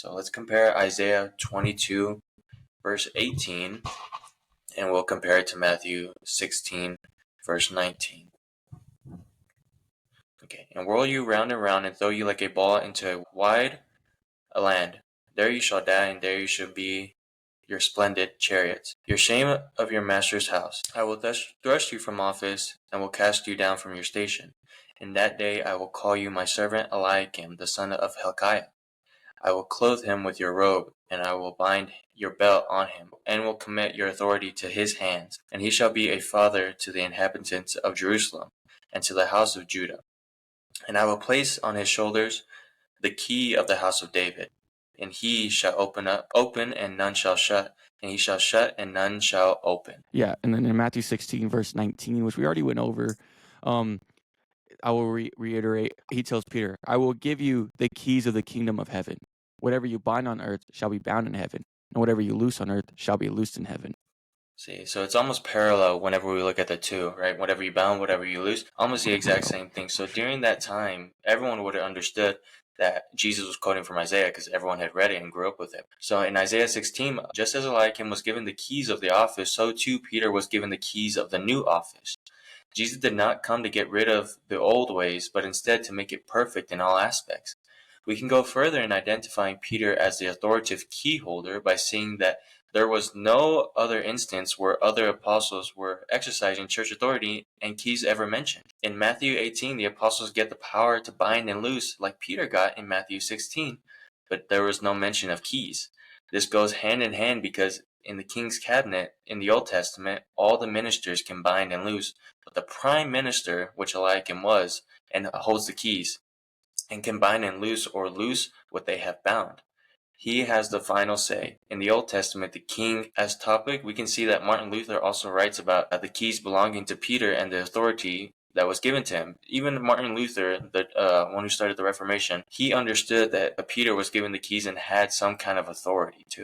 So let's compare Isaiah 22, verse 18, and we'll compare it to Matthew 16, verse 19. Okay, and whirl you round and round, and throw you like a ball into a wide land. There you shall die, and there you shall be your splendid chariots, your shame of your master's house. I will thrust you from office, and will cast you down from your station. In that day I will call you my servant Eliakim, the son of Hilkiah. I will clothe him with your robe, and I will bind your belt on him, and will commit your authority to his hands. And he shall be a father to the inhabitants of Jerusalem, and to the house of Judah. And I will place on his shoulders the key of the house of David. And he shall open, and none shall shut, and he shall shut, and none shall open. Yeah, and then in Matthew 16, verse 19, which we already went over, I will reiterate, he tells Peter, I will give you the keys of the kingdom of heaven. Whatever you bind on earth shall be bound in heaven, and whatever you loose on earth shall be loosed in heaven. See, so it's almost parallel whenever we look at the two, right? Whatever you bound, whatever you loose, almost the exact same thing. So during that time, everyone would have understood that Jesus was quoting from Isaiah because everyone had read it and grew up with it. So in Isaiah 16, just as Eliakim was given the keys of the office, so too Peter was given the keys of the new office. Jesus did not come to get rid of the old ways, but instead to make it perfect in all aspects. We can go further in identifying Peter as the authoritative key holder by seeing that there was no other instance where other apostles were exercising church authority and keys ever mentioned. In Matthew 18, the apostles get the power to bind and loose like Peter got in Matthew 16, but there was no mention of keys. This goes hand in hand because in the king's cabinet in the Old Testament, all the ministers can bind and loose, but the prime minister, which Eliakim was, and holds the keys, and can bind and loose or loose what they have bound. He has the final say. In the Old Testament, the king as topic, we can see that Martin Luther also writes about the keys belonging to Peter and the authority that was given to him. Even Martin Luther, the one who started the Reformation, he understood that Peter was given the keys and had some kind of authority too.